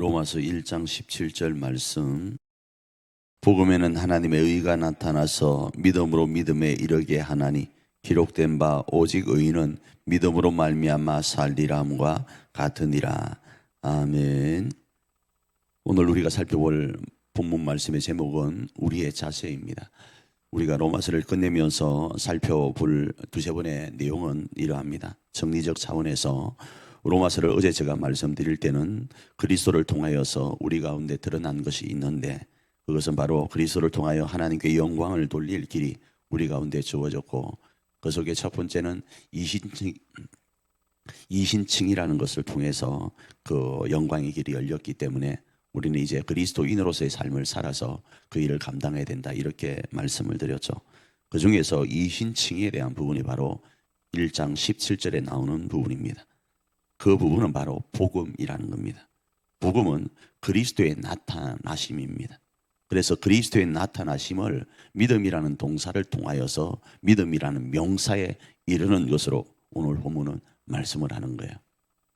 로마서 1장 17절 말씀. 복음에는 하나님의 의가 나타나서 믿음으로 믿음에 이르게 하나니 기록된 바 오직 의인은 믿음으로 말미암아 살리라함과 같으니라. 아멘. 오늘 우리가 살펴볼 본문 말씀의 제목은 우리의 자세입니다. 우리가 로마서를 끝내면서 살펴볼 두세 번의 내용은 이러합니다. 정리적 차원에서 로마서를 어제 제가 말씀드릴 때는 그리스도를 통하여서 우리 가운데 드러난 것이 있는데, 그것은 바로 그리스도를 통하여 하나님께 영광을 돌릴 길이 우리 가운데 주어졌고, 그 속에 첫 번째는 이신칭이라는 것을 통해서 그 영광의 길이 열렸기 때문에 우리는 이제 그리스도인으로서의 삶을 살아서 그 일을 감당해야 된다, 이렇게 말씀을 드렸죠. 그 중에서 이신칭에 대한 부분이 바로 1장 17절에 나오는 부분입니다. 그 부분은 바로 복음이라는 겁니다. 복음은 그리스도의 나타나심입니다. 그래서 그리스도의 나타나심을 믿음이라는 동사를 통하여서 믿음이라는 명사에 이르는 것으로 오늘 본문은 말씀을 하는 거예요.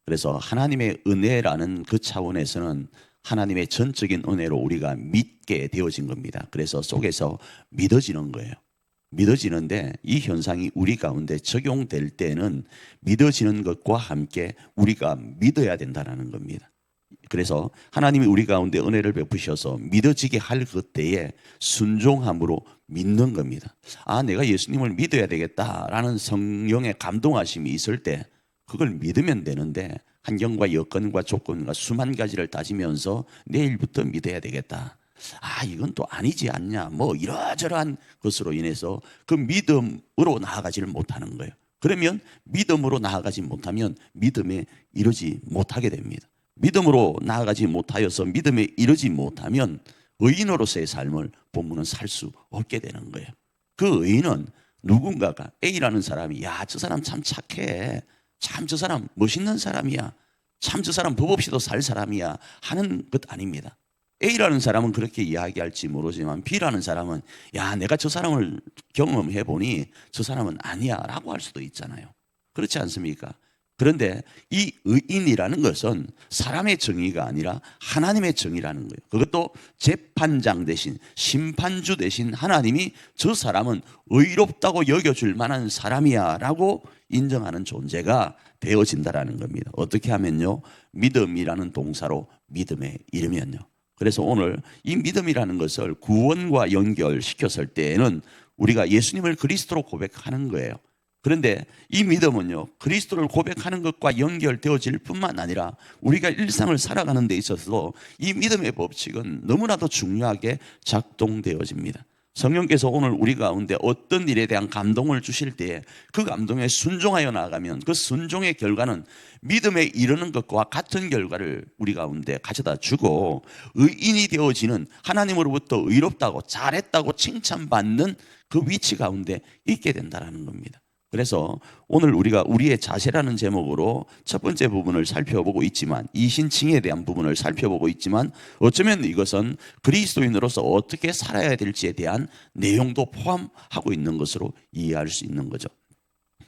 그래서 하나님의 은혜라는 그 차원에서는 하나님의 전적인 은혜로 우리가 믿게 되어진 겁니다. 그래서 속에서 믿어지는 거예요. 믿어지는데 이 현상이 우리 가운데 적용될 때는 믿어지는 것과 함께 우리가 믿어야 된다는 겁니다. 그래서 하나님이 우리 가운데 은혜를 베푸셔서 믿어지게 할 그때에 순종함으로 믿는 겁니다. 내가 예수님을 믿어야 되겠다라는 성령의 감동하심이 있을 때 그걸 믿으면 되는데, 환경과 여건과 조건과 수만 가지를 따지면서 내일부터 믿어야 되겠다, 이건 또 아니지 않냐, 이러저러한 것으로 인해서 그 믿음으로 나아가지를 못하는 거예요. 그러면 믿음으로 나아가지 못하면 믿음에 이르지 못하게 됩니다. 믿음으로 나아가지 못하여서 믿음에 이르지 못하면 의인으로서의 삶을 본문은 살 수 없게 되는 거예요. 그 의인은 누군가가 A라는 사람이 저 사람 참 착해, 참 저 사람 멋있는 사람이야, 참 저 사람 법 없이도 살 사람이야 하는 것 아닙니다. A라는 사람은 그렇게 이야기할지 모르지만 B라는 사람은 내가 저 사람을 경험해 보니 저 사람은 아니야 라고 할 수도 있잖아요. 그렇지 않습니까? 그런데 이 의인이라는 것은 사람의 정의가 아니라 하나님의 정의라는 거예요. 그것도 재판장 대신 심판주 대신 하나님이 저 사람은 의롭다고 여겨줄 만한 사람이야 라고 인정하는 존재가 되어진다라는 겁니다. 어떻게 하면요? 믿음이라는 동사로 믿음에 이르면요. 그래서 오늘 이 믿음이라는 것을 구원과 연결시켰을 때에는 우리가 예수님을 그리스도로 고백하는 거예요. 그런데 이 믿음은요, 그리스도를 고백하는 것과 연결되어질 뿐만 아니라 우리가 일상을 살아가는 데 있어서 이 믿음의 법칙은 너무나도 중요하게 작동되어집니다. 성령께서 오늘 우리 가운데 어떤 일에 대한 감동을 주실 때에 그 감동에 순종하여 나아가면 그 순종의 결과는 믿음에 이르는 것과 같은 결과를 우리 가운데 가져다 주고, 의인이 되어지는, 하나님으로부터 의롭다고 잘했다고 칭찬받는 그 위치 가운데 있게 된다는 겁니다. 그래서 오늘 우리가 우리의 자세라는 제목으로 첫 번째 부분을 살펴보고 있지만, 이신칭에 대한 부분을 살펴보고 있지만, 어쩌면 이것은 그리스도인으로서 어떻게 살아야 될지에 대한 내용도 포함하고 있는 것으로 이해할 수 있는 거죠.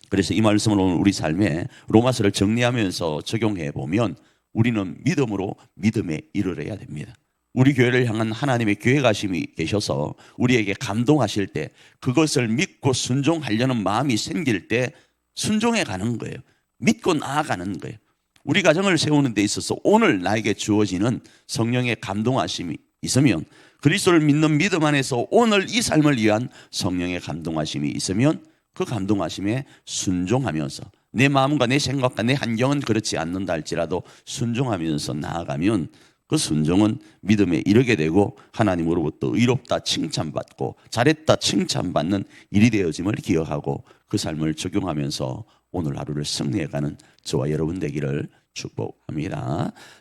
그래서 이 말씀을 오늘 우리 삶에 로마서를 정리하면서 적용해 보면 우리는 믿음으로 믿음에 이르러야 됩니다. 우리 교회를 향한 하나님의 계획하심이 계셔서 우리에게 감동하실 때 그것을 믿고 순종하려는 마음이 생길 때 순종해 가는 거예요. 믿고 나아가는 거예요. 우리 가정을 세우는 데 있어서 오늘 나에게 주어지는 성령의 감동하심이 있으면, 그리스도를 믿는 믿음 안에서 오늘 이 삶을 위한 성령의 감동하심이 있으면 그 감동하심에 순종하면서, 내 마음과 내 생각과 내 환경은 그렇지 않는다 할지라도 순종하면서 나아가면 그 순종은 믿음에 이르게 되고 하나님으로부터 의롭다 칭찬받고 잘했다 칭찬받는 일이 되어짐을 기억하고 그 삶을 적용하면서 오늘 하루를 승리해가는 저와 여러분 되기를 축복합니다.